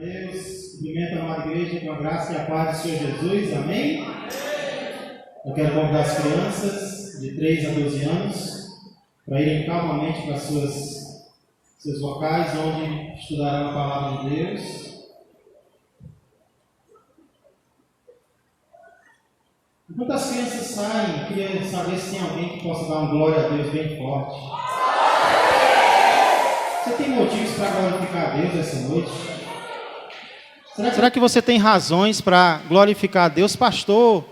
Deus, cumprimento a amada igreja com a graça e a paz do Senhor Jesus, amém? Eu quero convidar as crianças de 3 a 12 anos para irem calmamente para seus locais onde estudarão a palavra de Deus. Enquanto as crianças saem, eu queria saber se tem alguém que possa dar uma glória a Deus bem forte. Você tem motivos para glorificar a Deus essa noite? Será que você tem razões para glorificar a Deus, pastor?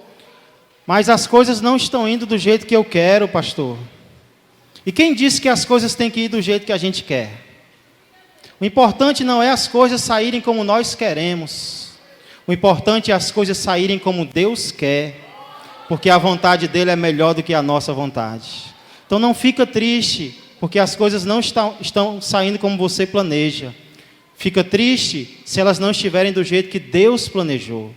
Mas as coisas não estão indo do jeito que eu quero, pastor. E quem disse que as coisas têm que ir do jeito que a gente quer? O importante não é as coisas saírem como nós queremos. O importante é as coisas saírem como Deus quer. Porque a vontade dele é melhor do que a nossa vontade. Então não fica triste, porque as coisas não estão saindo como você planeja. Fica triste se elas não estiverem do jeito que Deus planejou.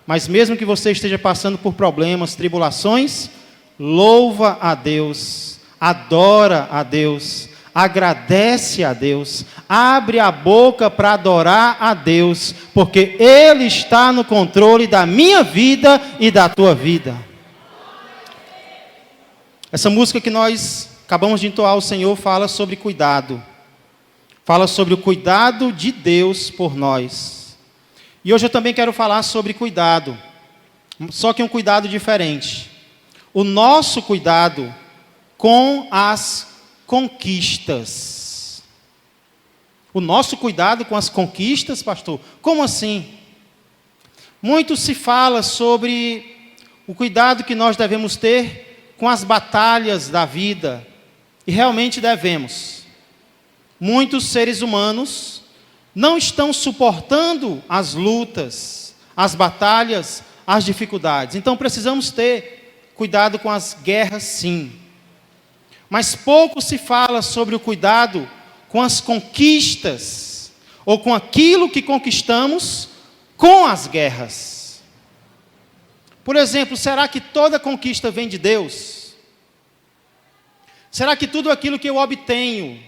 Mas mesmo que você esteja passando por problemas, tribulações, louva a Deus, adora a Deus, agradece a Deus, abre a boca para adorar a Deus, porque Ele está no controle da minha vida e da tua vida. Essa música que nós acabamos de entoar ao Senhor fala sobre cuidado. Fala sobre o cuidado de Deus por nós. E hoje eu também quero falar sobre cuidado. Só que um cuidado diferente. O nosso cuidado com as conquistas. O nosso cuidado com as conquistas, pastor? Como assim? Muito se fala sobre o cuidado que nós devemos ter com as batalhas da vida. E realmente devemos. Muitos seres humanos não estão suportando as lutas, as batalhas, as dificuldades. Então precisamos ter cuidado com as guerras, sim. Mas pouco se fala sobre o cuidado com as conquistas, ou com aquilo que conquistamos com as guerras. Por exemplo, será que toda conquista vem de Deus? Será que tudo aquilo que eu obtenho,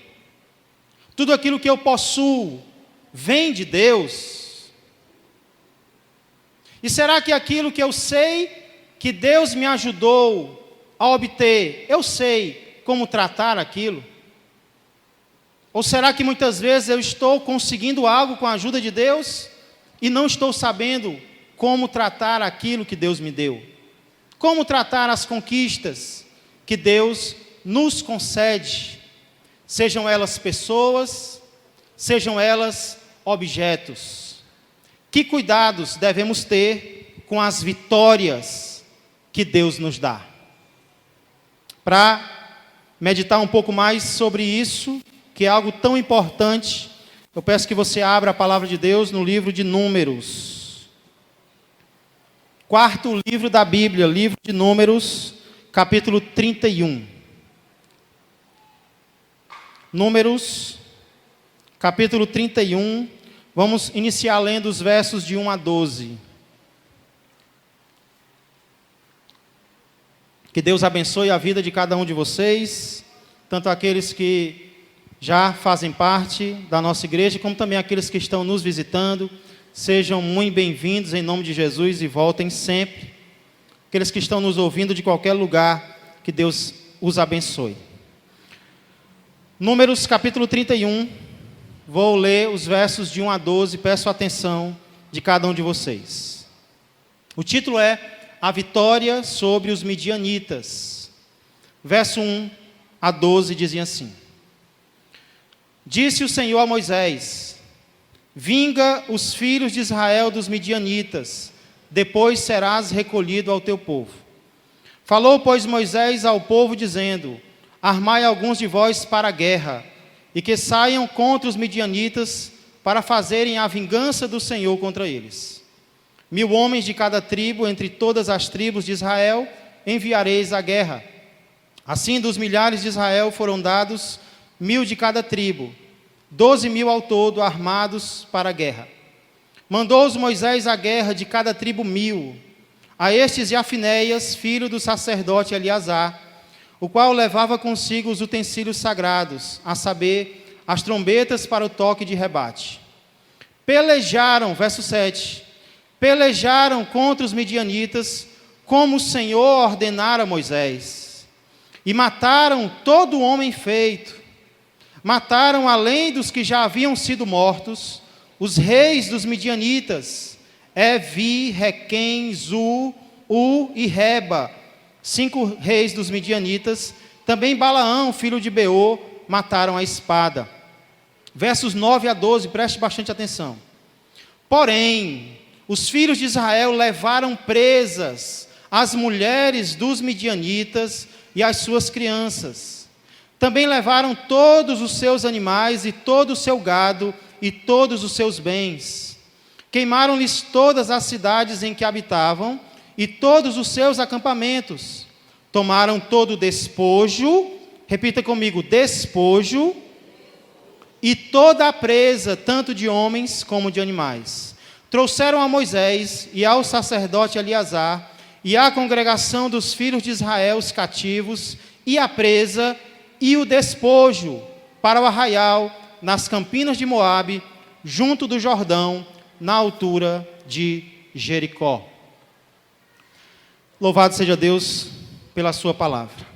tudo aquilo que eu possuo, vem de Deus? E será que aquilo que eu sei que Deus me ajudou a obter, eu sei como tratar aquilo? Ou será que muitas vezes eu estou conseguindo algo com a ajuda de Deus e não estou sabendo como tratar aquilo que Deus me deu? Como tratar as conquistas que Deus nos concede? Sejam elas pessoas, sejam elas objetos. Que cuidados devemos ter com as vitórias que Deus nos dá? Para meditar um pouco mais sobre isso, que é algo tão importante, eu peço que você abra a palavra de Deus no livro de Números. 4º livro da Bíblia, livro de Números, capítulo 31. Números, capítulo 31, vamos iniciar lendo os versos de 1 a 12. Que Deus abençoe a vida de cada um de vocês, tanto aqueles que já fazem parte da nossa igreja, como também aqueles que estão nos visitando. Sejam muito bem-vindos em nome de Jesus e voltem sempre. Aqueles que estão nos ouvindo de qualquer lugar, que Deus os abençoe. Números capítulo 31, vou ler os versos de 1 a 12, peço a atenção de cada um de vocês. O título é A Vitória sobre os Midianitas. Verso 1 a 12 dizem assim: Disse o Senhor a Moisés: Vinga os filhos de Israel dos midianitas, depois serás recolhido ao teu povo. Falou, pois, Moisés ao povo, dizendo: Armai alguns de vós para a guerra, e que saiam contra os midianitas, para fazerem a vingança do Senhor contra eles. 1000 homens de cada tribo, entre todas as tribos de Israel, enviareis à guerra. Assim, dos milhares de Israel foram dados 1000 de cada tribo, 12.000 ao todo, armados para a guerra. Mandou-os Moisés à guerra de cada tribo 1000, a estes e a Finéias, filho do sacerdote Eleazar, o qual levava consigo os utensílios sagrados, a saber, as trombetas para o toque de rebate. pelejaram, verso 7, pelejaram contra os midianitas, como o Senhor ordenara a Moisés, e mataram todo homem feito. Mataram, além dos que já haviam sido mortos, os reis dos midianitas, Evi, Requem, Zu, U e Reba, 5 reis dos midianitas. Também Balaão, filho de Beor, mataram a espada. Versos 9 a 12, preste bastante atenção. Porém, os filhos de Israel levaram presas as mulheres dos midianitas e as suas crianças. Também levaram todos os seus animais e todo o seu gado e todos os seus bens. Queimaram-lhes todas as cidades em que habitavam e todos os seus acampamentos. Tomaram todo o despojo, repita comigo, despojo, e toda a presa, tanto de homens como de animais. Trouxeram a Moisés e ao sacerdote Eleazar e à congregação dos filhos de Israel os cativos e a presa e o despojo para o arraial nas campinas de Moabe, junto do Jordão, na altura de Jericó. Louvado seja Deus pela sua palavra.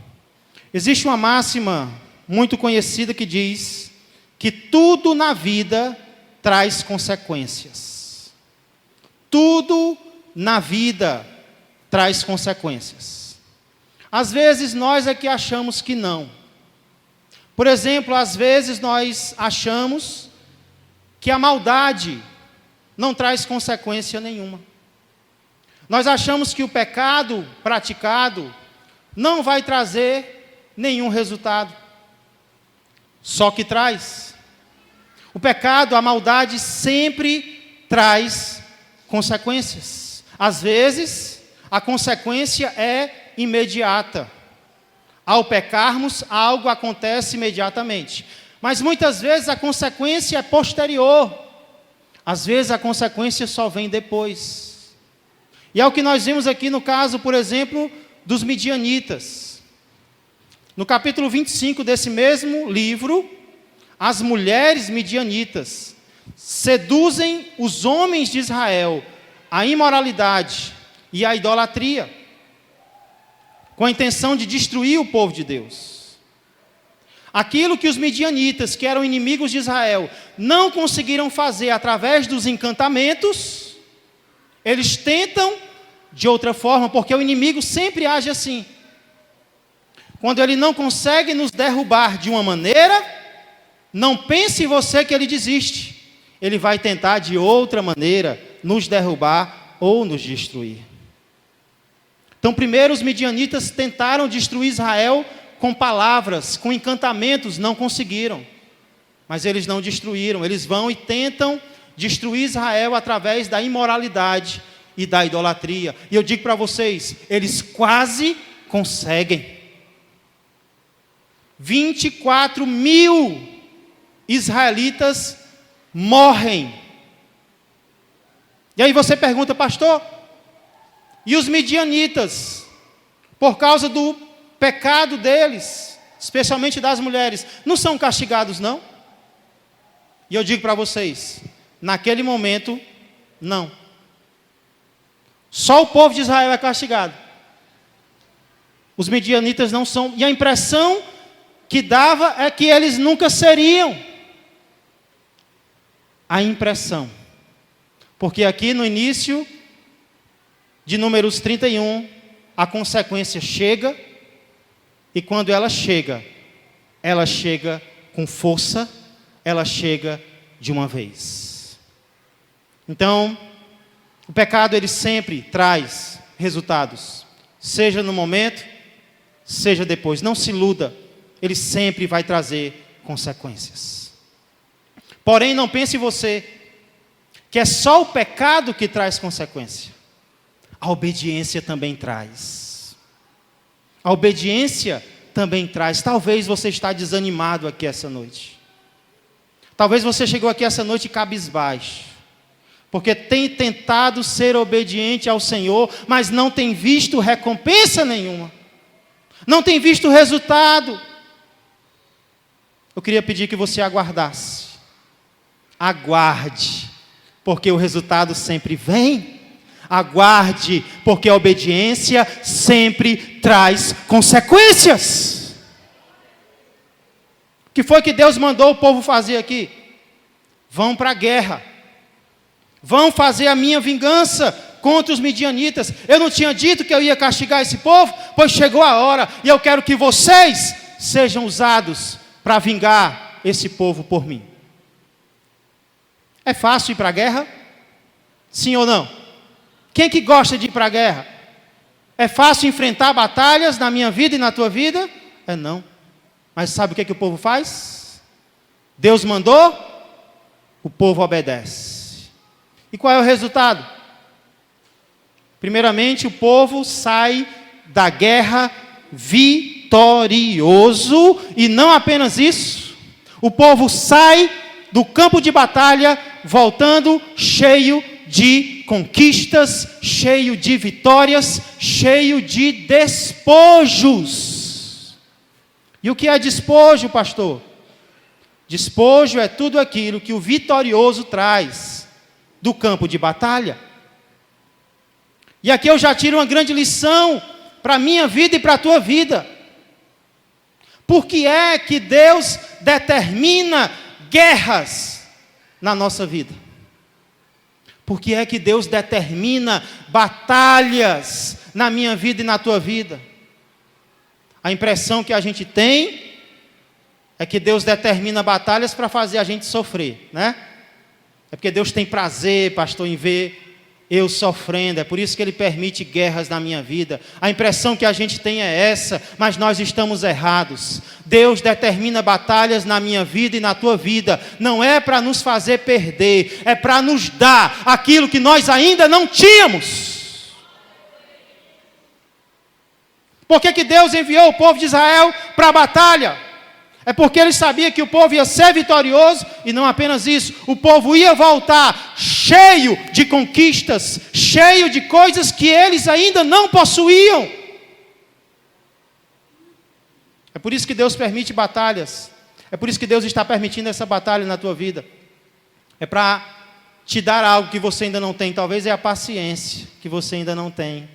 Existe uma máxima muito conhecida que diz que tudo na vida traz consequências. Tudo na vida traz consequências. Às vezes nós é que achamos que não. Por exemplo, às vezes nós achamos que a maldade não traz consequência nenhuma. Nós achamos que o pecado praticado não vai trazer nenhum resultado. Só que traz. O pecado, a maldade sempre traz consequências. Às vezes, a consequência é imediata. Ao pecarmos, algo acontece imediatamente. Mas muitas vezes a consequência é posterior. Às vezes a consequência só vem depois. E é o que nós vimos aqui no caso, por exemplo, dos midianitas. No capítulo 25 desse mesmo livro, as mulheres midianitas seduzem os homens de Israel à imoralidade e à idolatria, com a intenção de destruir o povo de Deus. Aquilo que os midianitas, que eram inimigos de Israel, não conseguiram fazer através dos encantamentos, eles tentam de outra forma, porque o inimigo sempre age assim. Quando ele não consegue nos derrubar de uma maneira, não pense você que ele desiste. Ele vai tentar de outra maneira nos derrubar ou nos destruir. Então, primeiro os midianitas tentaram destruir Israel com palavras, com encantamentos, não conseguiram. Mas eles não destruíram, eles vão e tentam destruir Israel através da imoralidade e da idolatria. E eu digo para vocês, eles quase conseguem. 24 mil israelitas morrem. E aí você pergunta, pastor, e os midianitas, por causa do pecado deles, especialmente das mulheres, não são castigados não? E eu digo para vocês, naquele momento, não. Só o povo de Israel é castigado. Os midianitas não são. E a impressão que dava é que eles nunca seriam. A impressão. Porque aqui no início de Números 31, a consequência chega, e quando ela chega com força, ela chega de uma vez. Então, o pecado ele sempre traz resultados, seja no momento, seja depois. Não se iluda, ele sempre vai trazer consequências. Porém, não pense você que é só o pecado que traz consequência. A obediência também traz. A obediência também traz. Talvez você está desanimado aqui essa noite. Talvez você chegou aqui essa noite cabisbaixo, porque tem tentado ser obediente ao Senhor, mas não tem visto recompensa nenhuma. Não tem visto resultado. Eu queria pedir que você aguardasse. Aguarde. porque o resultado sempre vem. Aguarde, porque a obediência sempre traz consequências. O que foi que Deus mandou o povo fazer aqui? Vão para a guerra. Vão fazer a minha vingança contra os midianitas. Eu não tinha dito que eu ia castigar esse povo? Pois chegou a hora, e eu quero que vocês sejam usados para vingar esse povo por mim. É fácil ir para a guerra? Sim ou não? Quem que gosta de ir para a guerra? É fácil enfrentar batalhas na minha vida e na tua vida? É não. Mas sabe o que o povo faz? Deus mandou, o povo obedece. E qual é o resultado? Primeiramente, o povo sai da guerra vitorioso, e não apenas isso, o povo sai do campo de batalha voltando cheio de conquistas, cheio de vitórias, cheio de despojos. E o que é despojo, pastor? Despojo é tudo aquilo que o vitorioso traz do campo de batalha. E aqui eu já tiro uma grande lição para a minha vida e para a tua vida. Por que é que Deus determina guerras na nossa vida? Por que é que Deus determina batalhas na minha vida e na tua vida? A impressão que a gente tem é que Deus determina batalhas para fazer a gente sofrer, né? É porque Deus tem prazer, pastor, em ver eu sofrendo, é por isso que Ele permite guerras na minha vida. A impressão que a gente tem é essa, mas nós estamos errados. Deus determina batalhas na minha vida e na tua vida, não é para nos fazer perder, é para nos dar aquilo que nós ainda não tínhamos. Por que Deus enviou o povo de Israel para a batalha? É porque Ele sabia que o povo ia ser vitorioso, e não apenas isso, o povo ia voltar cheio de conquistas, cheio de coisas que eles ainda não possuíam. É por isso que Deus permite batalhas, é por isso que Deus está permitindo essa batalha na tua vida. É para te dar algo que você ainda não tem, talvez é a paciência que você ainda não tem,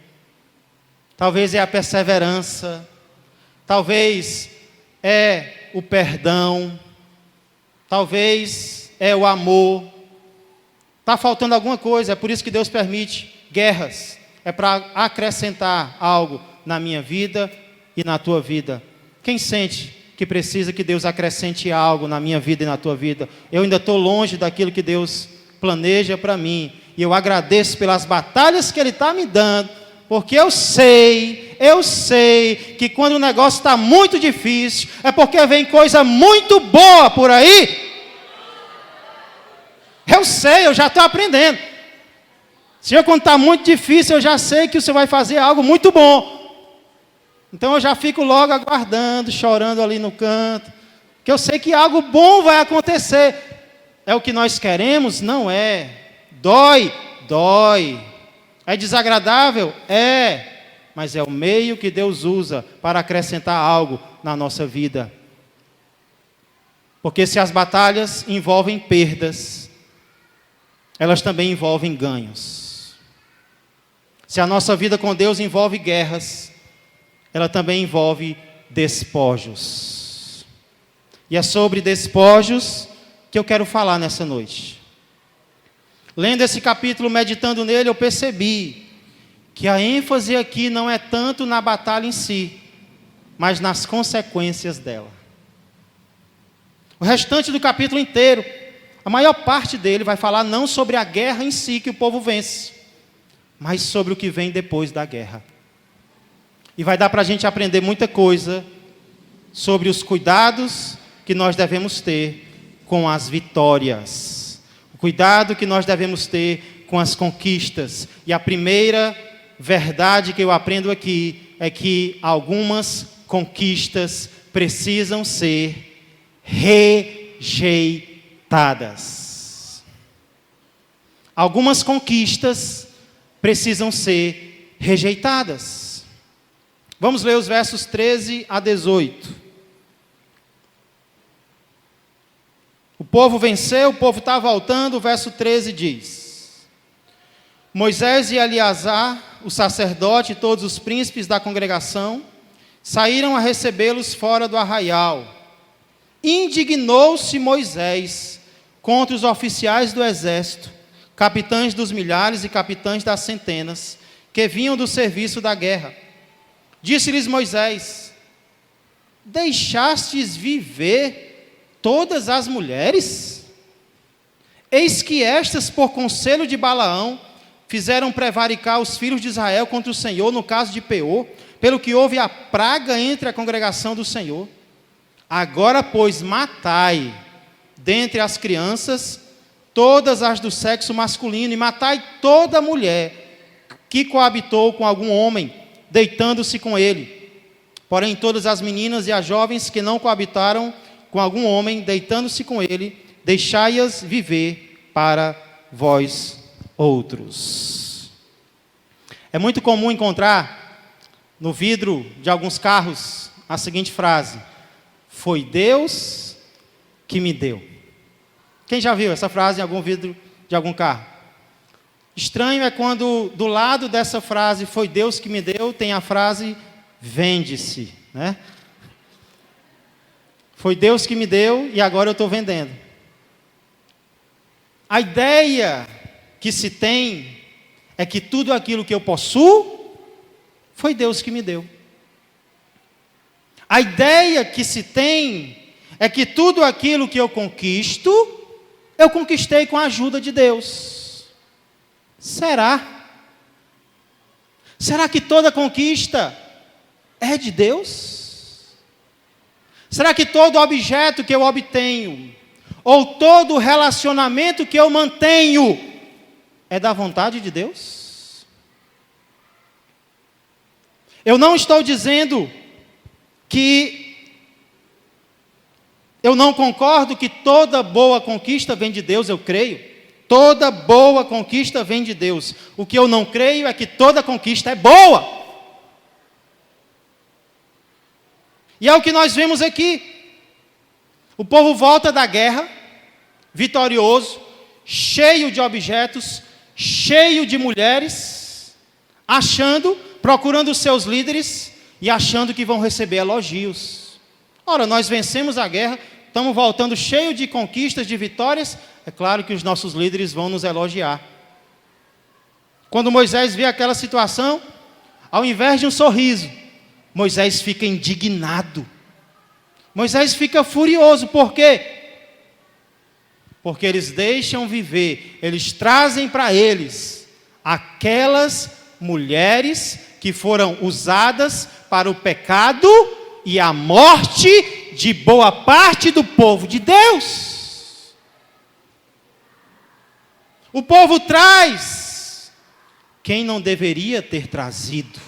talvez é a perseverança, talvez é o perdão, talvez é o amor. Está faltando alguma coisa, é por isso que Deus permite guerras. É para acrescentar algo na minha vida e na tua vida. Quem sente que precisa que Deus acrescente algo na minha vida e na tua vida? Eu ainda estou longe daquilo que Deus planeja para mim, e eu agradeço pelas batalhas que Ele está me dando, porque eu sei que quando o negócio está muito difícil, é porque vem coisa muito boa por aí. Eu sei, eu já estou aprendendo. Senhor, quando está muito difícil, eu já sei que o Senhor vai fazer algo muito bom. Então eu já fico logo aguardando, chorando ali no canto, que eu sei que algo bom vai acontecer. É o que nós queremos? Não é. Dói. É desagradável? É. Mas é o meio que Deus usa para acrescentar algo na nossa vida. Porque se as batalhas envolvem perdas, elas também envolvem ganhos. Se a nossa vida com Deus envolve guerras, ela também envolve despojos. E é sobre despojos que eu quero falar nessa noite. Lendo esse capítulo, meditando nele, eu percebi que a ênfase aqui não é tanto na batalha em si, mas nas consequências dela. O restante do capítulo inteiro, a maior parte dele vai falar não sobre a guerra em si que o povo vence, mas sobre o que vem depois da guerra. E vai dar para a gente aprender muita coisa sobre os cuidados que nós devemos ter com as vitórias, o cuidado que nós devemos ter com as conquistas. E a primeira verdade que eu aprendo aqui é que algumas conquistas precisam ser rejeitadas. Algumas conquistas precisam ser rejeitadas. Vamos ler os versos 13 a 18. O povo venceu, o povo está voltando, o verso 13 diz: Moisés e Eleazar, o sacerdote e todos os príncipes da congregação, saíram a recebê-los fora do arraial. Indignou-se Moisés contra os oficiais do exército, capitães dos milhares e capitães das centenas, que vinham do serviço da guerra. Disse-lhes Moisés: deixastes viver todas as mulheres? Eis que estas, por conselho de Balaão, fizeram prevaricar os filhos de Israel contra o Senhor no caso de Peor, pelo que houve a praga entre a congregação do Senhor. Agora, pois, matai dentre as crianças todas as do sexo masculino, e matai toda mulher que coabitou com algum homem, deitando-se com ele. Porém, todas as meninas e as jovens que não coabitaram com algum homem, deitando-se com ele, deixai-as viver para vós outros. É muito comum encontrar no vidro de alguns carros a seguinte frase: foi Deus que me deu. Quem já viu essa frase em algum vidro de algum carro? Estranho é quando do lado dessa frase, foi Deus que me deu, tem a frase, vende-se, né? Foi Deus que me deu e agora eu estou vendendo. A ideia que se tem é que tudo aquilo que eu possuo, foi Deus que me deu. A ideia que se tem é que tudo aquilo que eu conquisto, eu conquistei com a ajuda de Deus. Será? Será que toda conquista é de Deus? Será que todo objeto que eu obtenho, ou todo relacionamento que eu mantenho, é da vontade de Deus? Eu não estou dizendo que eu não concordo que toda boa conquista vem de Deus, eu creio. Toda boa conquista vem de Deus. O que eu não creio é que toda conquista é boa. E é o que nós vemos aqui. O povo volta da guerra, vitorioso, cheio de objetos, cheio de mulheres, procurando os seus líderes e achando que vão receber elogios. Ora, nós vencemos a guerra, estamos voltando cheio de conquistas, de vitórias, é claro que os nossos líderes vão nos elogiar. Quando Moisés vê aquela situação, ao invés de um sorriso, Moisés fica indignado. Moisés fica furioso, por quê? Porque eles deixam viver, eles trazem para eles aquelas mulheres que foram usadas para o pecado e a morte de boa parte do povo de Deus. O povo traz quem não deveria ter trazido.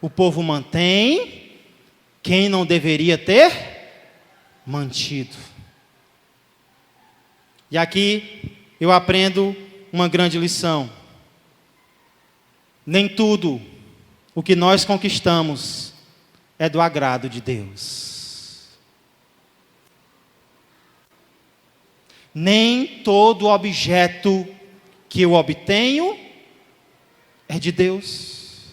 O povo mantém quem não deveria ter mantido. E aqui eu aprendo uma grande lição. Nem tudo o que nós conquistamos é do agrado de Deus. Nem todo objeto que eu obtenho é de Deus.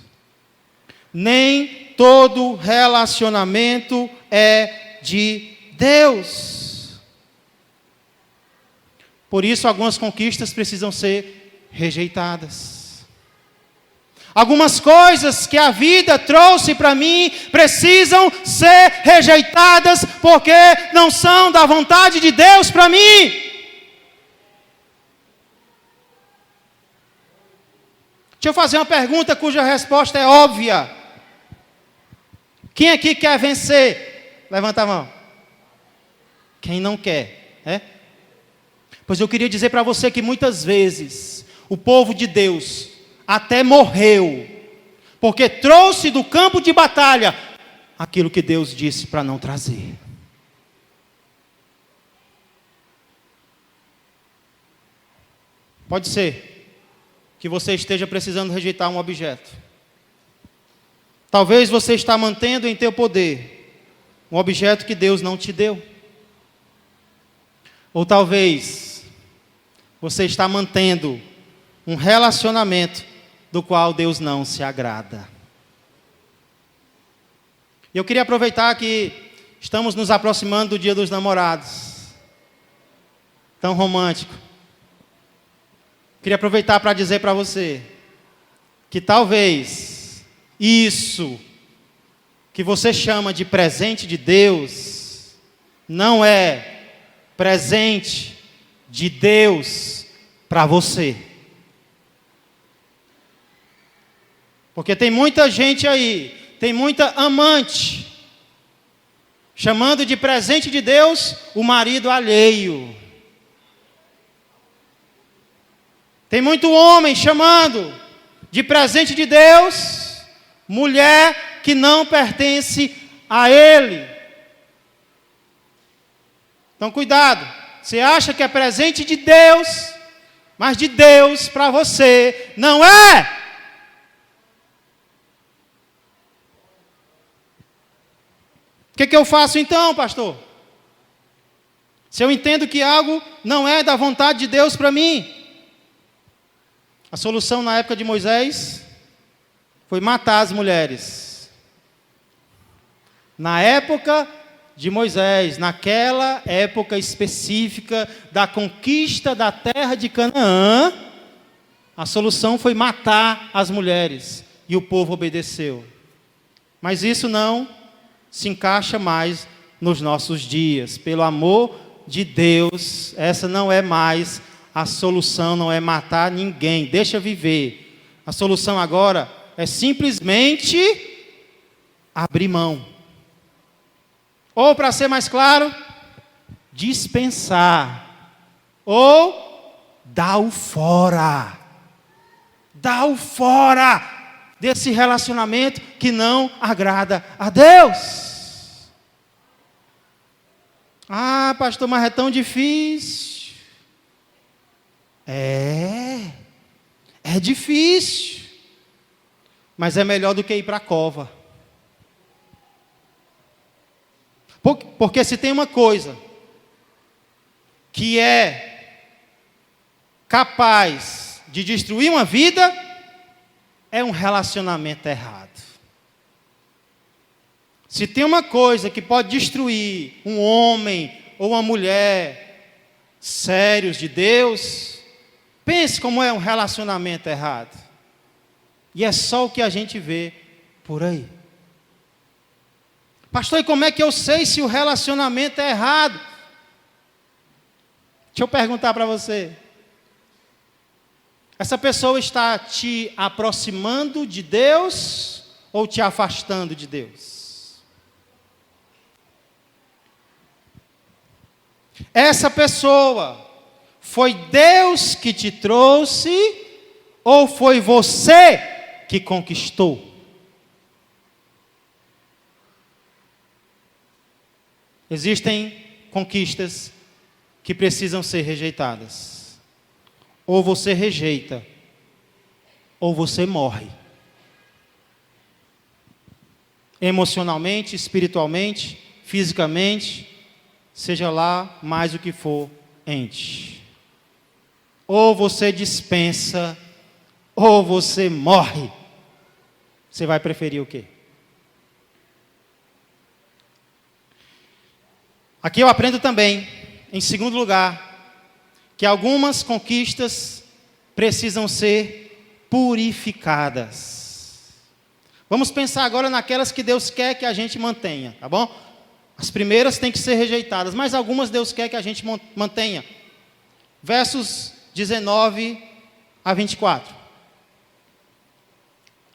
Nem todo relacionamento é de Deus. Por isso, algumas conquistas precisam ser rejeitadas. Algumas coisas que a vida trouxe para mim precisam ser rejeitadas porque não são da vontade de Deus para mim. Deixa eu fazer uma pergunta cuja resposta é óbvia. Quem aqui quer vencer? Levanta a mão. Quem não quer? Pois eu queria dizer para você que muitas vezes o povo de Deus até morreu, porque trouxe do campo de batalha aquilo que Deus disse para não trazer. Pode ser que você esteja precisando rejeitar um objeto. Talvez você está mantendo em teu poder um objeto que Deus não te deu. Ou talvez você está mantendo um relacionamento do qual Deus não se agrada. E eu queria aproveitar que estamos nos aproximando do Dia dos Namorados. Tão romântico. Queria aproveitar para dizer para você que talvez isso que você chama de presente de Deus não é presente de Deus para você. Porque tem muita gente aí, tem muita amante, chamando de presente de Deus o marido alheio. Tem muito homem chamando de presente de Deus mulher que não pertence a ele. Então cuidado, você acha que é presente de Deus, mas de Deus para você não é. O que eu faço então, pastor? Se eu entendo que algo não é da vontade de Deus para mim. A solução na época de Moisés foi matar as mulheres. Na época de Moisés, naquela época específica da conquista da terra de Canaã, a solução foi matar as mulheres. E o povo obedeceu. Mas isso não se encaixa mais nos nossos dias. Pelo amor de Deus, essa não é mais a solução, não é matar ninguém, deixa viver. A solução agora é simplesmente abrir mão. Ou, para ser mais claro, dispensar. Ou dar o fora. Dar o fora desse relacionamento que não agrada a Deus. Ah, pastor, mas é tão difícil. É difícil, mas é melhor do que ir para a cova. Porque se tem uma coisa que é capaz de destruir uma vida, é um relacionamento errado. Se tem uma coisa que pode destruir um homem ou uma mulher sérios de Deus, pense como é um relacionamento errado. E é só o que a gente vê por aí. Pastor, e como é que eu sei se o relacionamento é errado? Deixa eu perguntar para você. Essa pessoa está te aproximando de Deus ou te afastando de Deus? Essa pessoa foi Deus que te trouxe ou foi você que conquistou? Existem conquistas que precisam ser rejeitadas. Ou você rejeita, ou você morre. Emocionalmente, espiritualmente, fisicamente, seja lá mais o que for ente. Ou você dispensa, ou você morre. Você vai preferir o quê? Aqui eu aprendo também, em segundo lugar, que algumas conquistas precisam ser purificadas. Vamos pensar agora naquelas que Deus quer que a gente mantenha, tá bom? As primeiras têm que ser rejeitadas, mas algumas Deus quer que a gente mantenha. Versos 19 a 24.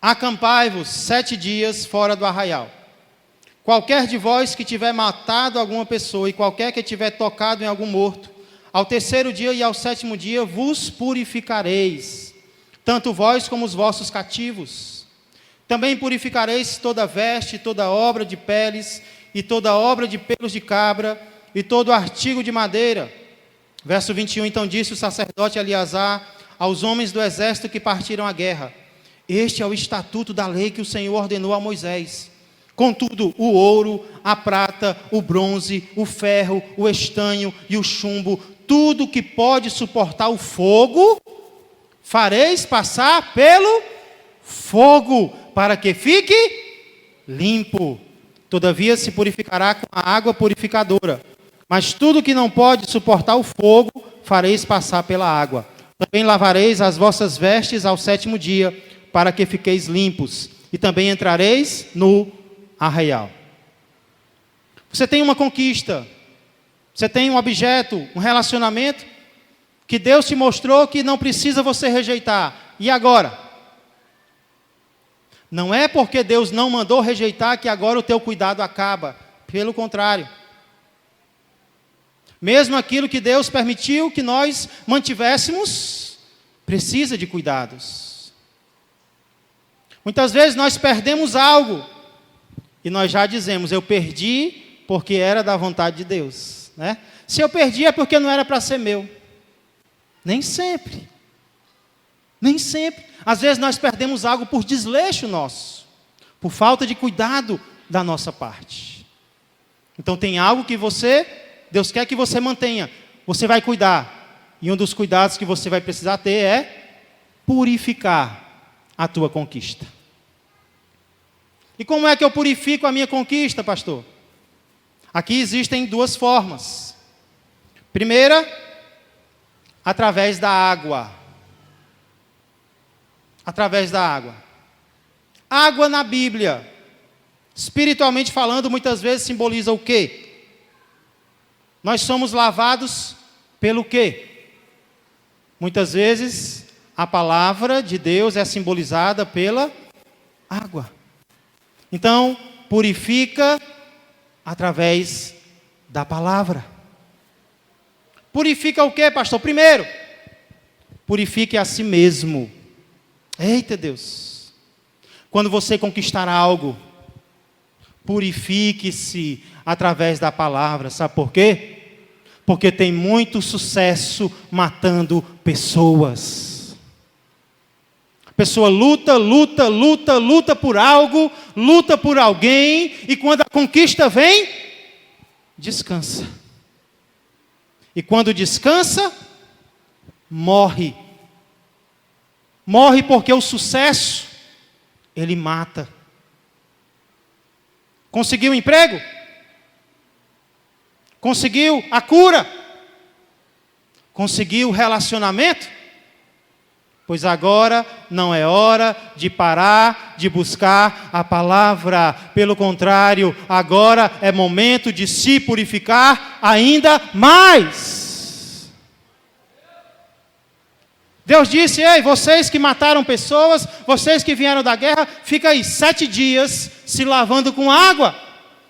Acampai-vos 7 dias fora do arraial. Qualquer de vós que tiver matado alguma pessoa, e qualquer que tiver tocado em algum morto, ao terceiro dia e ao sétimo dia vos purificareis, tanto vós como os vossos cativos. Também purificareis toda veste, toda obra de peles, e toda obra de pelos de cabra, e todo artigo de madeira. Verso 21, então disse o sacerdote Eleazar aos homens do exército que partiram à guerra: este é o estatuto da lei que o Senhor ordenou a Moisés. Contudo, o ouro, a prata, o bronze, o ferro, o estanho e o chumbo, tudo que pode suportar o fogo, fareis passar pelo fogo, para que fique limpo. Todavia se purificará com a água purificadora. Mas tudo que não pode suportar o fogo, fareis passar pela água. Também lavareis as vossas vestes ao 7º dia, para que fiqueis limpos. E também entrareis no arraial. Você tem uma conquista, você tem um objeto, um relacionamento, que Deus te mostrou que não precisa você rejeitar. E agora? Não é porque Deus não mandou rejeitar que agora o teu cuidado acaba. Pelo contrário. Mesmo aquilo que Deus permitiu que nós mantivéssemos, precisa de cuidados. Muitas vezes nós perdemos algo e nós já dizemos, eu perdi porque era da vontade de Deus, né? Se eu perdi é porque não era para ser meu. Nem sempre. Nem sempre. Às vezes nós perdemos algo por desleixo nosso, por falta de cuidado da nossa parte. Então tem algo que Deus quer que você mantenha, você vai cuidar. E um dos cuidados que você vai precisar ter é purificar a tua conquista. E como é que eu purifico a minha conquista, pastor? Aqui existem duas formas. Primeira, através da água. Através da água. Água na Bíblia, espiritualmente falando, muitas vezes simboliza o quê? Nós somos lavados pelo quê? Muitas vezes a palavra de Deus é simbolizada pela água. Então, purifica através da palavra. Purifica o quê, pastor? Primeiro, purifique a si mesmo. Eita Deus! Quando você conquistar algo, purifique-se através da palavra. Sabe por quê? Porque tem muito sucesso matando pessoas. A pessoa luta por algo, luta por alguém, e quando a conquista vem, descansa. E quando descansa, morre. Morre porque o sucesso, ele mata. Conseguiu um emprego? Conseguiu a cura? Conseguiu relacionamento? Pois agora não é hora de parar de buscar a palavra. Pelo contrário, agora é momento de se purificar ainda mais. Deus disse, ei, vocês que mataram pessoas, vocês que vieram da guerra, fica aí 7 dias se lavando com água.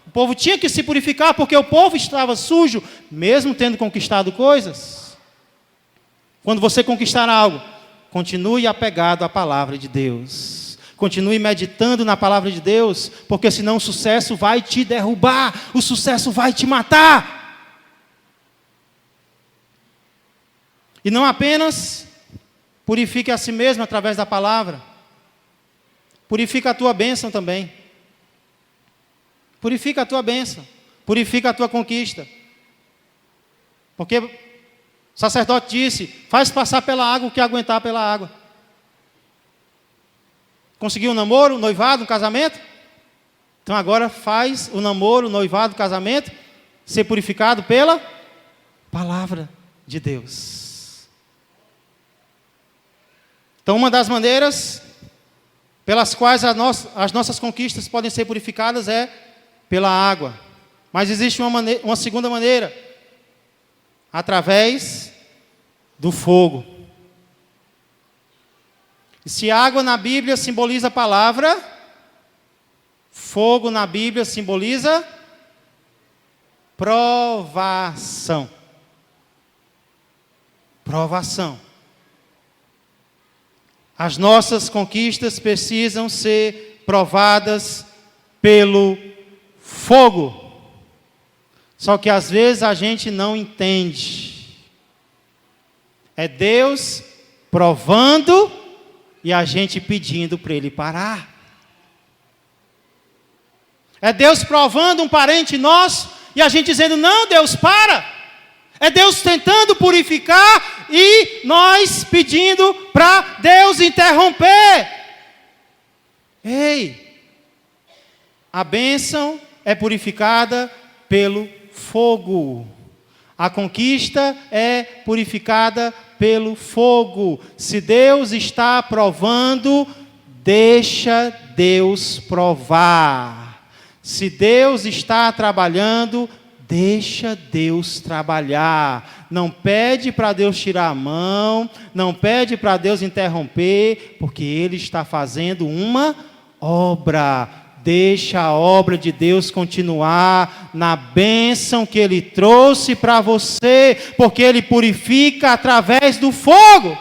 O povo tinha que se purificar porque o povo estava sujo, mesmo tendo conquistado coisas. Quando você conquistar algo, continue apegado à palavra de Deus. Continue meditando na palavra de Deus, porque senão o sucesso vai te derrubar, o sucesso vai te matar. E não apenas purifique a si mesmo através da palavra, purifica a tua bênção também. Purifica a tua bênção, purifica a tua conquista. Porque o sacerdote disse, faz passar pela água o que aguentar pela água. Conseguiu um namoro, um noivado, um casamento? Então agora faz o namoro, o noivado, o casamento, ser purificado pela palavra de Deus. Então uma das maneiras pelas quais as nossas conquistas podem ser purificadas é pela água. Mas existe uma segunda maneira, através do fogo. E se água na Bíblia simboliza a palavra, fogo na Bíblia simboliza provação. Provação. As nossas conquistas precisam ser provadas pelo fogo. Só que às vezes a gente não entende. É Deus provando e a gente pedindo para Ele parar. É Deus provando um parente nosso e a gente dizendo, não, Deus, para. É Deus tentando purificar e nós pedindo para Deus interromper. Ei, a bênção é purificada pelo fogo. A conquista é purificada pelo fogo. Se Deus está provando, deixa Deus provar. Se Deus está trabalhando, deixa Deus trabalhar. Não pede para Deus tirar a mão, não pede para Deus interromper, porque Ele está fazendo uma obra. Deixa a obra de Deus continuar na bênção que Ele trouxe para você, porque Ele purifica através do fogo.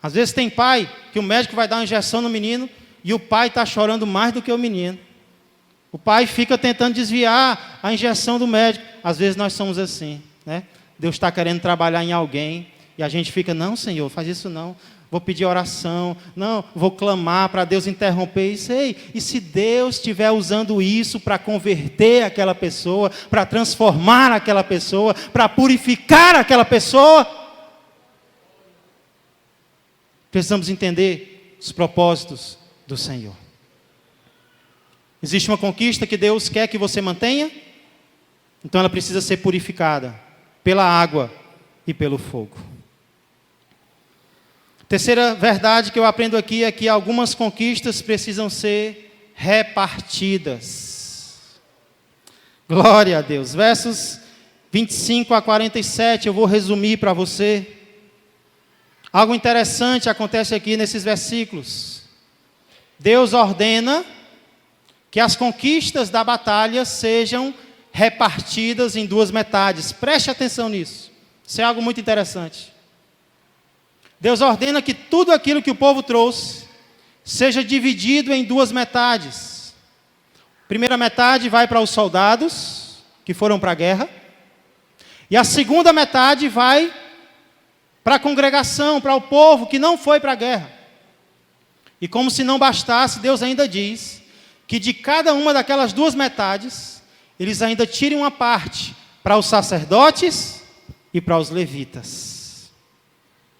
Às vezes tem pai que o médico vai dar uma injeção no menino e o pai está chorando mais do que o menino. O pai fica tentando desviar a injeção do médico. Às vezes nós somos assim, né? Deus está querendo trabalhar em alguém e a gente fica, não, Senhor, faz isso não. Vou pedir oração, não, vou clamar para Deus interromper isso. Ei, e se Deus estiver usando isso para converter aquela pessoa, para transformar aquela pessoa, para purificar aquela pessoa? Precisamos entender os propósitos do Senhor. Existe uma conquista que Deus quer que você mantenha, então ela precisa ser purificada pela água e pelo fogo. Terceira verdade que eu aprendo aqui é que algumas conquistas precisam ser repartidas. Glória a Deus. Versos 25 a 47, eu vou resumir para você. Algo interessante acontece aqui nesses versículos. Deus ordena que as conquistas da batalha sejam repartidas em duas metades. Preste atenção nisso. Isso é algo muito interessante. Deus ordena que tudo aquilo que o povo trouxe seja dividido em duas metades. A primeira metade vai para os soldados que foram para a guerra. E a segunda metade vai para a congregação, para o povo que não foi para a guerra. E como se não bastasse, Deus ainda diz que de cada uma daquelas duas metades, eles ainda tirem uma parte para os sacerdotes e para os levitas.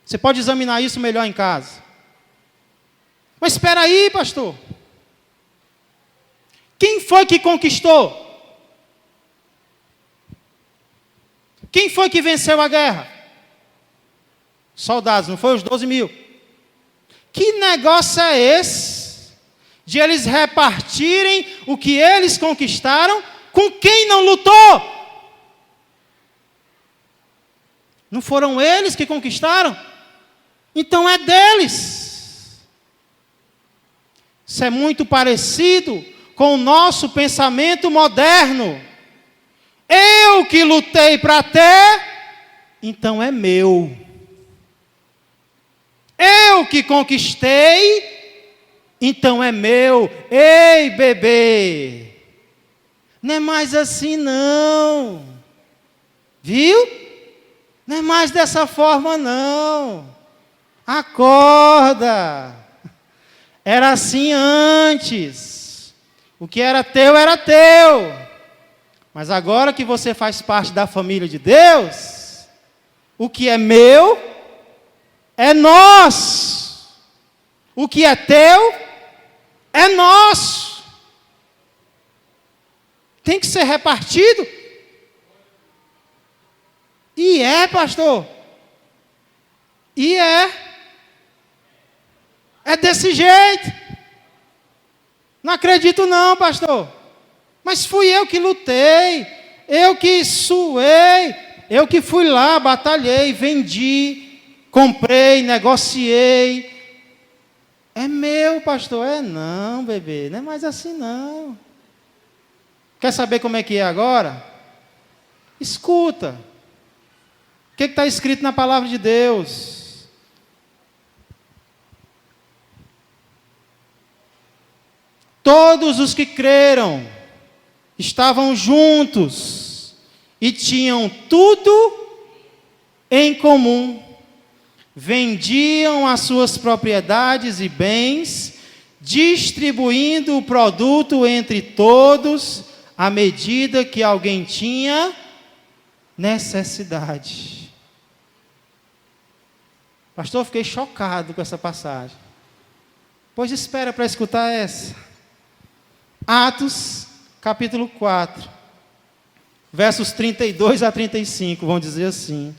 Você pode examinar isso melhor em casa. Mas espera aí, pastor. Quem foi que conquistou? Quem foi que venceu a guerra? Soldados, não foi os 12 mil? Que negócio é esse? De eles repartirem o que eles conquistaram com quem não lutou? Não foram eles que conquistaram? Então é deles. Isso é muito parecido com o nosso pensamento moderno. Eu que lutei para ter, então é meu. Eu que conquistei, então é meu. Ei, bebê, não é mais assim não. Viu? Não é mais dessa forma não. Acorda. Era assim antes. O que era teu. Mas agora que você faz parte da família de Deus, o que é meu é nosso. O que é teu é nosso. Tem que ser repartido. E é, pastor. E é. É desse jeito. Não acredito não, pastor. Mas fui eu que lutei, eu que suei, eu que fui lá, batalhei, vendi, comprei, negociei. É meu, pastor. É não, bebê, não é mais assim não. Quer saber como é que é agora? Escuta. O que está escrito na palavra de Deus? Todos os que creram estavam juntos e tinham tudo em comum. Vendiam as suas propriedades e bens, distribuindo o produto entre todos, à medida que alguém tinha necessidade. Pastor, eu fiquei chocado com essa passagem. Pois espera para escutar essa. Atos, capítulo 4, versos 32 a 35, vão dizer assim: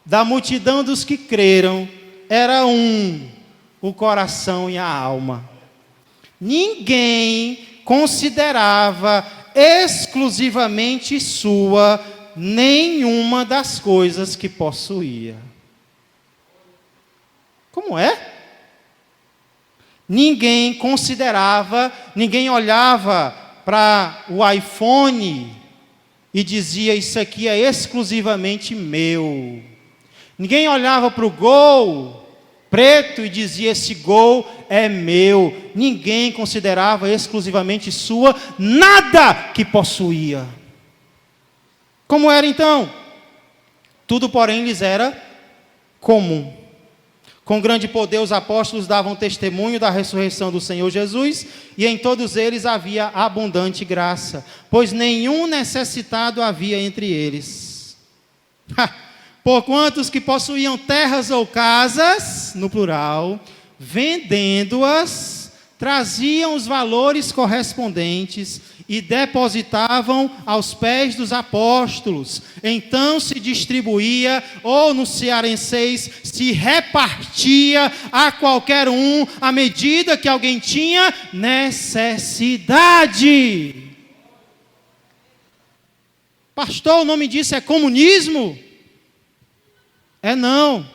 da multidão dos que creram, era o coração e a alma. Ninguém considerava exclusivamente sua nenhuma das coisas que possuía. Como é? Ninguém considerava, ninguém olhava para o iPhone e dizia: isso aqui é exclusivamente meu. Ninguém olhava para o Gol preto e dizia: esse Gol é meu. Ninguém considerava exclusivamente sua nada que possuía. Como era então? Tudo, porém, lhes era comum. Com grande poder os apóstolos davam testemunho da ressurreição do Senhor Jesus, e em todos eles havia abundante graça, pois nenhum necessitado havia entre eles. Porquanto os que possuíam terras ou casas, no plural, vendendo-as, traziam os valores correspondentes e depositavam aos pés dos apóstolos. Então se distribuía, ou no cearenseis, se repartia a qualquer um, à medida que alguém tinha necessidade. Pastor, o nome disso é comunismo? É não.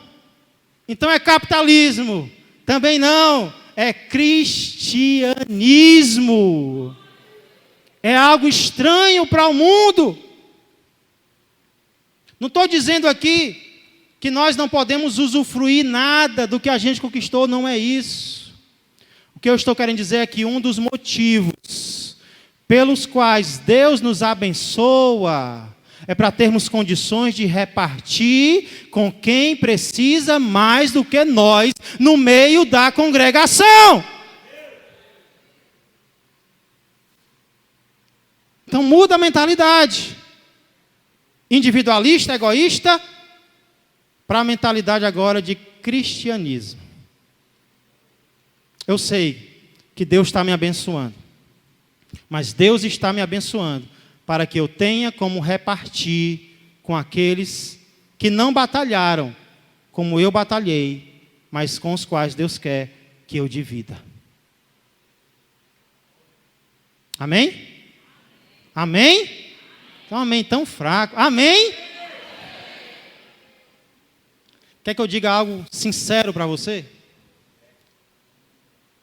Então é capitalismo? Também não. É cristianismo. É algo estranho para o mundo. Não estou dizendo aqui que nós não podemos usufruir nada do que a gente conquistou, não é isso. O que eu estou querendo dizer é que um dos motivos pelos quais Deus nos abençoa é para termos condições de repartir com quem precisa mais do que nós no meio da congregação. Então muda a mentalidade. Individualista, egoísta, para a mentalidade agora de cristianismo. Eu sei que Deus está me abençoando, mas Deus está me abençoando para que eu tenha como repartir com aqueles que não batalharam como eu batalhei, mas com os quais Deus quer que eu divida. Amém? Amém? Então, amém tão fraco. Amém? Quer que eu diga algo sincero para você?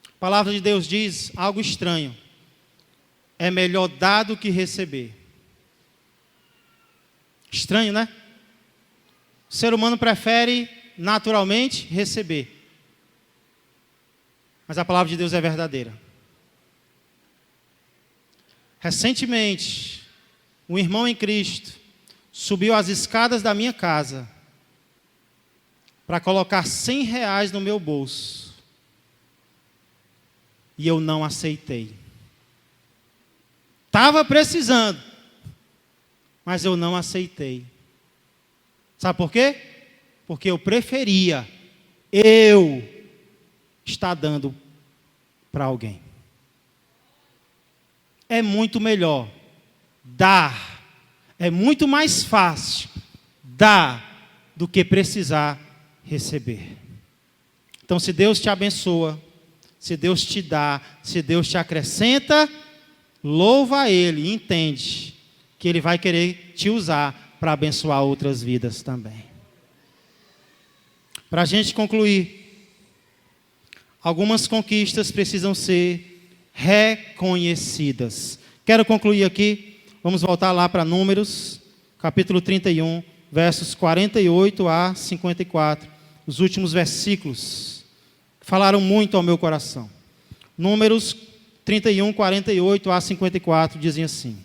A palavra de Deus diz algo estranho. É melhor dar do que receber. Estranho, né? O ser humano prefere naturalmente receber. Mas a palavra de Deus é verdadeira. Recentemente, um irmão em Cristo subiu as escadas da minha casa para colocar R$100 no meu bolso. E eu não aceitei. Estava precisando, mas eu não aceitei. Sabe por quê? Porque eu preferia estar dando para alguém. É muito melhor dar, é muito mais fácil dar do que precisar receber. Então, se Deus te abençoa, se Deus te dá, se Deus te acrescenta, louva a Ele e entende que Ele vai querer te usar para abençoar outras vidas também. Para a gente concluir, algumas conquistas precisam ser reconhecidas. Quero concluir aqui, vamos voltar lá para Números, capítulo 31, versos 48 a 54. Os últimos versículos falaram muito ao meu coração. Números 31, 48 a 54 dizem assim: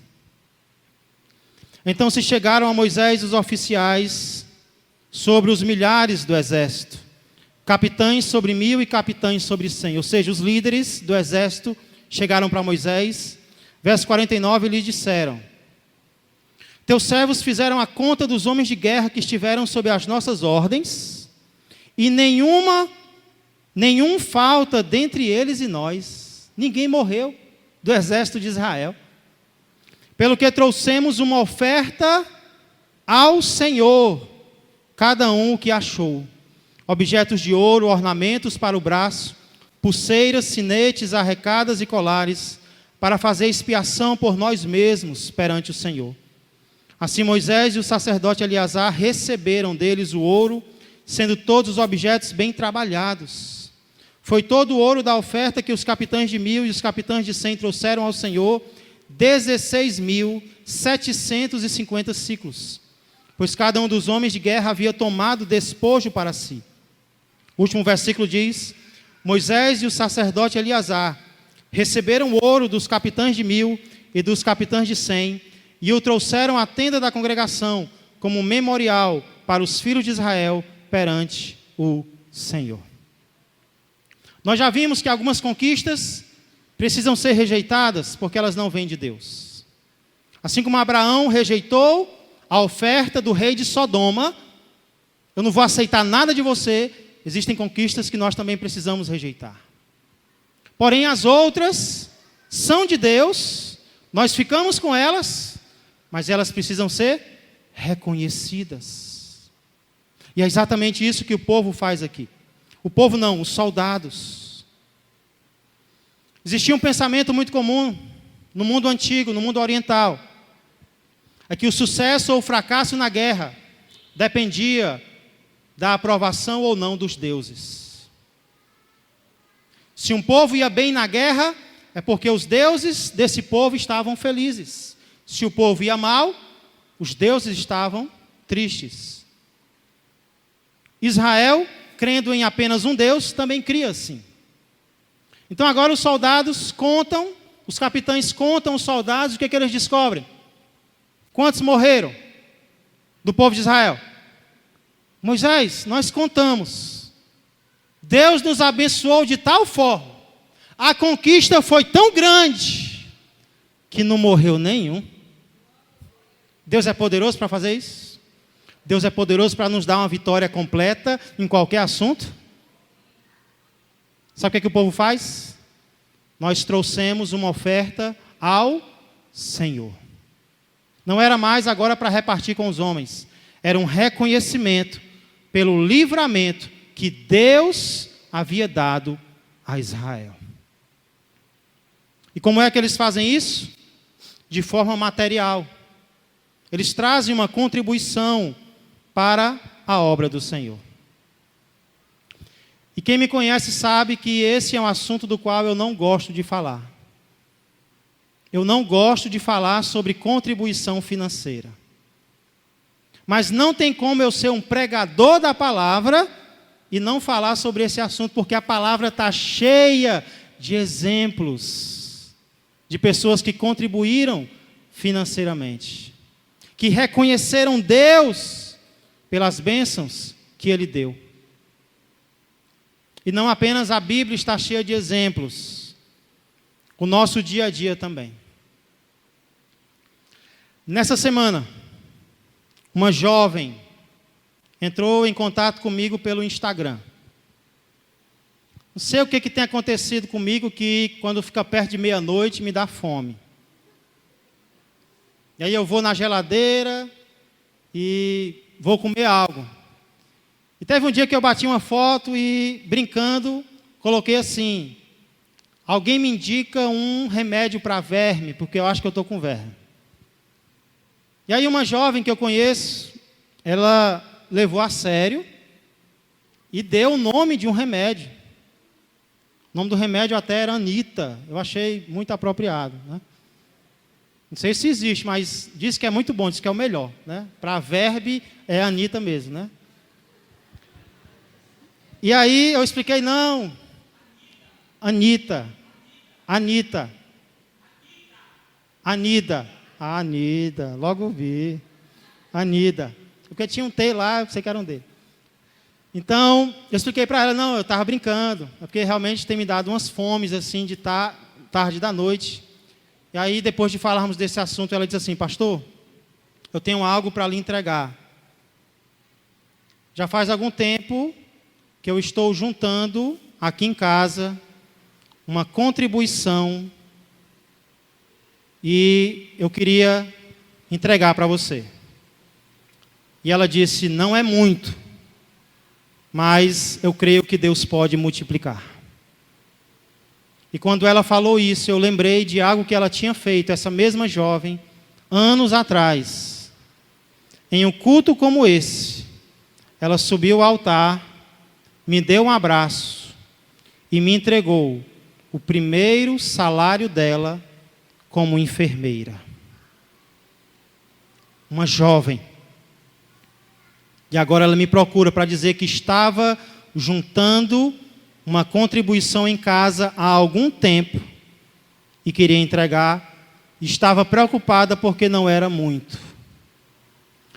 Então se chegaram a Moisés os oficiais sobre os milhares do exército, capitães sobre 1000 e capitães sobre 100. Ou seja, os líderes do exército chegaram para Moisés. Verso 49, lhes disseram: teus servos fizeram a conta dos homens de guerra que estiveram sob as nossas ordens, e nenhum falta dentre eles e nós. Ninguém morreu do exército de Israel. Pelo que trouxemos uma oferta ao Senhor, cada um o que achou: objetos de ouro, ornamentos para o braço, pulseiras, sinetes, arrecadas e colares, para fazer expiação por nós mesmos perante o Senhor. Assim Moisés e o sacerdote Eleazar receberam deles o ouro, sendo todos os objetos bem trabalhados. Foi todo o ouro da oferta que os capitães de 1000 e os capitães de 100 trouxeram ao Senhor, 16.750 siclos, pois cada um dos homens de guerra havia tomado despojo para si. O último versículo diz: Moisés e o sacerdote Eleazar receberam o ouro dos capitães de 1000 e dos capitães de 100, e o trouxeram à tenda da congregação, como memorial para os filhos de Israel perante o Senhor. Nós já vimos que algumas conquistas precisam ser rejeitadas, porque elas não vêm de Deus. Assim como Abraão rejeitou a oferta do rei de Sodoma: eu não vou aceitar nada de você. Existem conquistas que nós também precisamos rejeitar. Porém, as outras são de Deus, nós ficamos com elas, mas elas precisam ser reconhecidas. E é exatamente isso que o povo faz aqui. O povo não, os soldados. Existia um pensamento muito comum no mundo antigo, no mundo oriental, é que o sucesso ou o fracasso na guerra dependia da aprovação ou não dos deuses. Se um povo ia bem na guerra, é porque os deuses desse povo estavam felizes. Se o povo ia mal, os deuses estavam tristes. Israel, crendo em apenas um Deus, também cria assim. Então agora os soldados contam, os capitães contam os soldados, o que é que eles descobrem? Quantos morreram do povo de Israel? Moisés, nós contamos. Deus nos abençoou de tal forma, a conquista foi tão grande, que não morreu nenhum. Deus é poderoso para fazer isso? Deus é poderoso para nos dar uma vitória completa em qualquer assunto? Sabe o que é que o povo faz? Nós trouxemos uma oferta ao Senhor. Não era mais agora para repartir com os homens. Era um reconhecimento pelo livramento que Deus havia dado a Israel. E como é que eles fazem isso? De forma material. Eles trazem uma contribuição para a obra do Senhor. E quem me conhece sabe que esse é um assunto do qual eu não gosto de falar. Eu não gosto de falar sobre contribuição financeira. Mas não tem como eu ser um pregador da palavra e não falar sobre esse assunto, porque a palavra está cheia de exemplos de pessoas que contribuíram financeiramente, que reconheceram Deus pelas bênçãos que Ele deu. E não apenas a Bíblia está cheia de exemplos, o nosso dia a dia também. Nessa semana, uma jovem entrou em contato comigo pelo Instagram. Não sei o que tem acontecido comigo, que quando fica perto de meia-noite me dá fome. E aí eu vou na geladeira e vou comer algo. E teve um dia que eu bati uma foto e, brincando, coloquei assim: alguém me indica um remédio para verme, porque eu acho que eu estou com verme. E aí uma jovem que eu conheço, ela levou a sério e deu o nome de um remédio. O nome do remédio até era Anita. Eu achei muito apropriado, né? Não sei se existe, mas diz que é muito bom, diz que é o melhor, né? Para verme é Anita mesmo, né? E aí eu expliquei: não, Anita, Anida, logo vi, Anida, porque tinha um T lá, eu sei que era um D. Então, eu expliquei para ela, não, eu estava brincando, é porque realmente tem me dado umas fomes, assim, de tarde da noite. E aí, depois de falarmos desse assunto, ela disse assim, pastor, eu tenho algo para lhe entregar. Já faz algum tempo que eu estou juntando aqui em casa uma contribuição e eu queria entregar para você. E ela disse, não é muito, mas eu creio que Deus pode multiplicar. E quando ela falou isso, eu lembrei de algo que ela tinha feito, essa mesma jovem, anos atrás. Em um culto como esse, ela subiu ao altar, me deu um abraço e me entregou o primeiro salário dela como enfermeira. Uma jovem. E agora ela me procura para dizer que estava juntando uma contribuição em casa há algum tempo e queria entregar. Estava preocupada porque não era muito.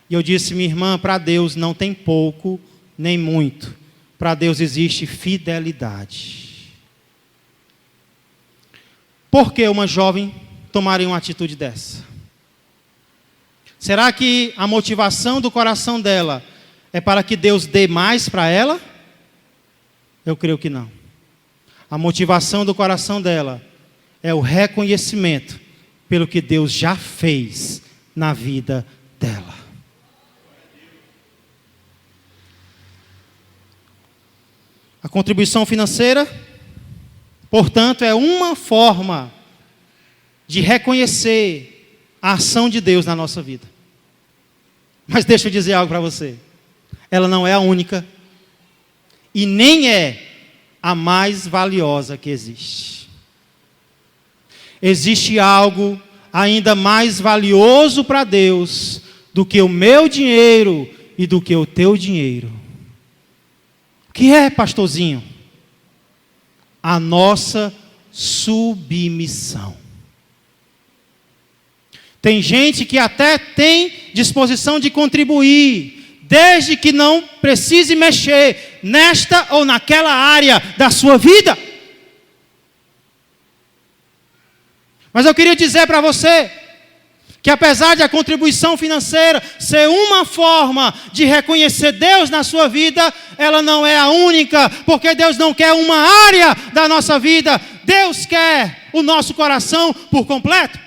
E eu disse, minha irmã, para Deus não tem pouco nem muito. Para Deus existe fidelidade. Por que uma jovem tomaria uma atitude dessa? Será que a motivação do coração dela é para que Deus dê mais para ela? Eu creio que não. A motivação do coração dela é o reconhecimento pelo que Deus já fez na vida dela. A contribuição financeira, portanto, é uma forma de reconhecer a ação de Deus na nossa vida. Mas deixa eu dizer algo para você. Ela não é a única e nem é a mais valiosa que existe. Existe algo ainda mais valioso para Deus do que o meu dinheiro e do que o teu dinheiro. O que é, pastorzinho? A nossa submissão. Tem gente que até tem disposição de contribuir, desde que não precise mexer nesta ou naquela área da sua vida. Mas eu queria dizer para você que apesar de a contribuição financeira ser uma forma de reconhecer Deus na sua vida, ela não é a única, porque Deus não quer uma área da nossa vida, Deus quer o nosso coração por completo.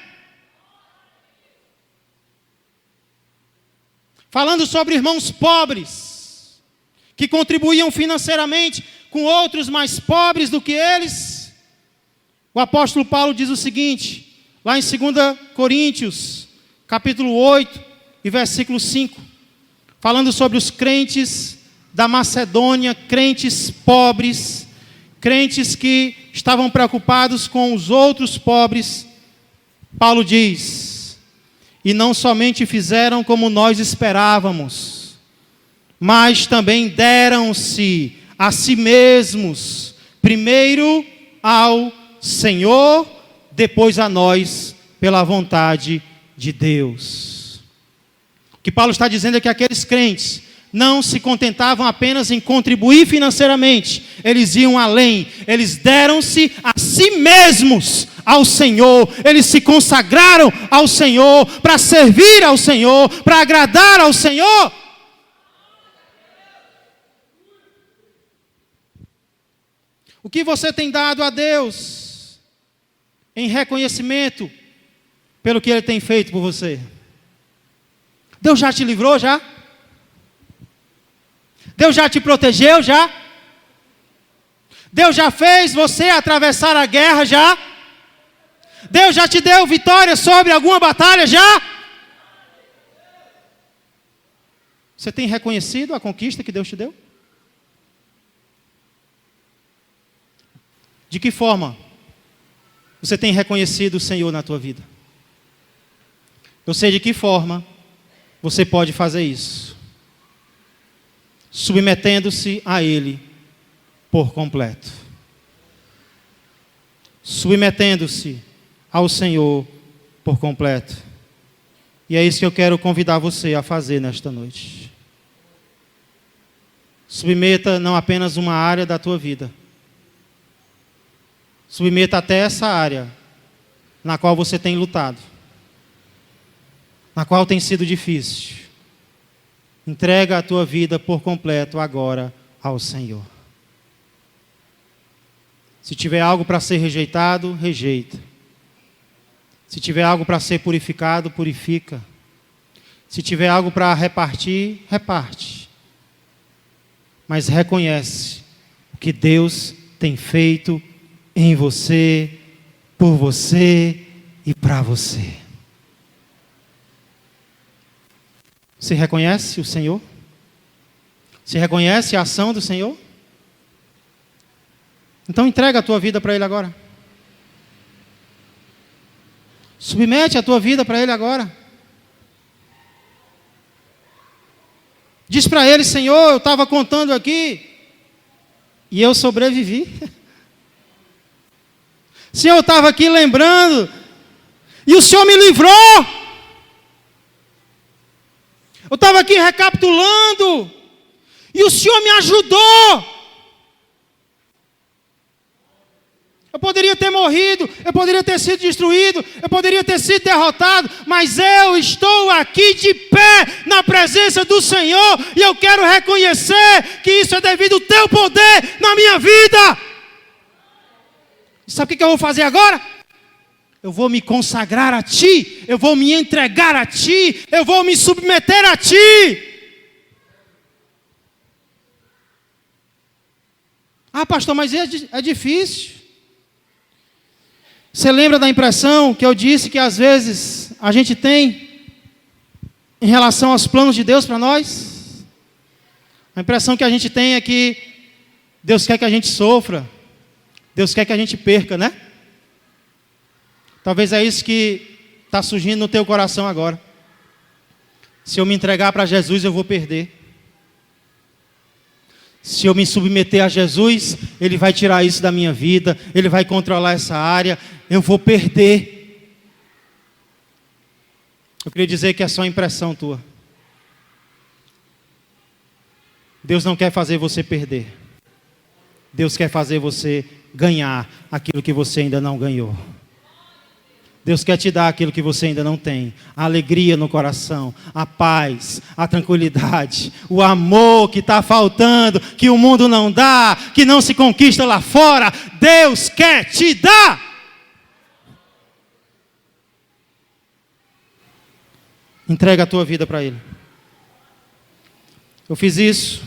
Falando sobre irmãos pobres, que contribuíam financeiramente com outros mais pobres do que eles, o apóstolo Paulo diz o seguinte, lá em 2 Coríntios, capítulo 8 e versículo 5, falando sobre os crentes da Macedônia, crentes pobres, crentes que estavam preocupados com os outros pobres, Paulo diz, e não somente fizeram como nós esperávamos, mas também deram-se a si mesmos, primeiro ao Senhor, depois a nós, pela vontade de Deus. O que Paulo está dizendo é que aqueles crentes não se contentavam apenas em contribuir financeiramente, eles iam além, eles deram-se a si mesmos ao Senhor, eles se consagraram ao Senhor, para servir ao Senhor, para agradar ao Senhor. O que você tem dado a Deus em reconhecimento pelo que Ele tem feito por você? Deus já te livrou, já? Deus já te protegeu, já? Deus já fez você atravessar a guerra, já? Deus já te deu vitória sobre alguma batalha, já? Você tem reconhecido a conquista que Deus te deu? De que forma você tem reconhecido o Senhor na tua vida? Eu sei de que forma você pode fazer isso. Submetendo-se a Ele por completo. Submetendo-se ao Senhor por completo. E é isso que eu quero convidar você a fazer nesta noite. Submeta não apenas uma área da tua vida. Submeta até essa área na qual você tem lutado, na qual tem sido difícil. Entrega a tua vida por completo agora ao Senhor. Se tiver algo para ser rejeitado, rejeita. Se tiver algo para ser purificado, purifica. Se tiver algo para repartir, reparte. Mas reconhece o que Deus tem feito em você, por você e para você. Você reconhece o Senhor? Você reconhece a ação do Senhor? Então entrega a tua vida para Ele agora. Submete a tua vida para Ele agora. Diz para Ele: Senhor, eu estava contando aqui e eu sobrevivi. Senhor, eu estava aqui lembrando e o Senhor me livrou. Eu estava aqui recapitulando e o Senhor me ajudou. Eu poderia ter morrido, eu poderia ter sido destruído, eu poderia ter sido derrotado, mas eu estou aqui de pé na presença do Senhor e eu quero reconhecer que isso é devido ao teu poder na minha vida. Sabe o que eu vou fazer agora? Eu vou me consagrar a Ti, eu vou me entregar a Ti, eu vou me submeter a Ti. Ah, pastor, mas é difícil. Você lembra da impressão que eu disse que às vezes a gente tem em relação aos planos de Deus para nós? A impressão que a gente tem é que Deus quer que a gente sofra, Deus quer que a gente perca, né? Talvez é isso que está surgindo no teu coração agora. Se eu me entregar para Jesus, eu vou perder. Se eu me submeter a Jesus, Ele vai tirar isso da minha vida, Ele vai controlar essa área, eu vou perder. Eu queria dizer que é só impressão tua. Deus não quer fazer você perder. Deus quer fazer você ganhar aquilo que você ainda não ganhou. Deus quer te dar aquilo que você ainda não tem. A alegria no coração, a paz, a tranquilidade, o amor que está faltando, que o mundo não dá, que não se conquista lá fora. Deus quer te dar. Entrega a tua vida para Ele. Eu fiz isso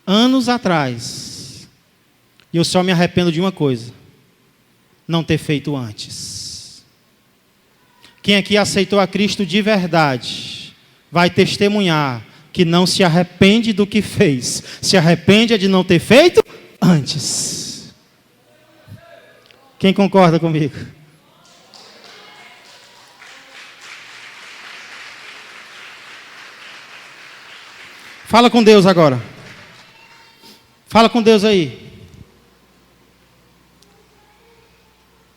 anos atrás. E eu só me arrependo de uma coisa: não ter feito antes. Quem aqui aceitou a Cristo de verdade, vai testemunhar que não se arrepende do que fez. Se arrepende de não ter feito antes. Quem concorda comigo? Fala com Deus agora. Fala com Deus aí.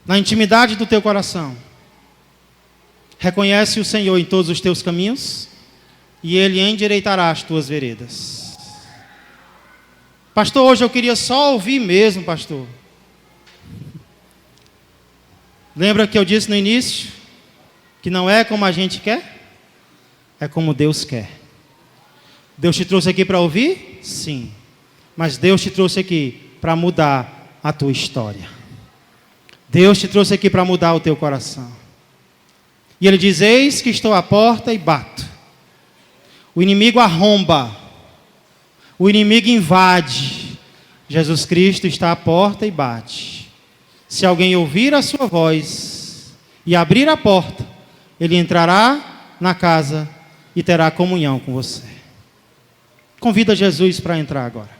Na intimidade do teu coração. Reconhece o Senhor em todos os teus caminhos e Ele endireitará as tuas veredas. Pastor, hoje eu queria só ouvir mesmo, pastor. Lembra que eu disse no início que não é como a gente quer? É como Deus quer. Deus te trouxe aqui para ouvir? Sim. Mas Deus te trouxe aqui para mudar a tua história. Deus te trouxe aqui para mudar o teu coração. E Ele diz: eis que estou à porta e bato. O inimigo arromba. O inimigo invade. Jesus Cristo está à porta e bate. Se alguém ouvir a sua voz e abrir a porta, Ele entrará na casa e terá comunhão com você. Convida Jesus para entrar agora.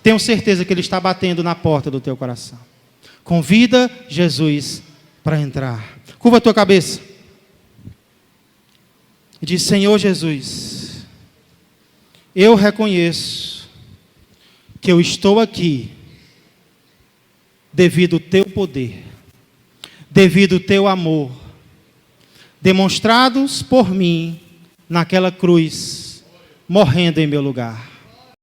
Tenho certeza que Ele está batendo na porta do teu coração. Convida Jesus para entrar. Curva a tua cabeça. E diz: Senhor Jesus, eu reconheço que eu estou aqui devido ao teu poder, devido ao teu amor, demonstrados por mim naquela cruz, morrendo em meu lugar.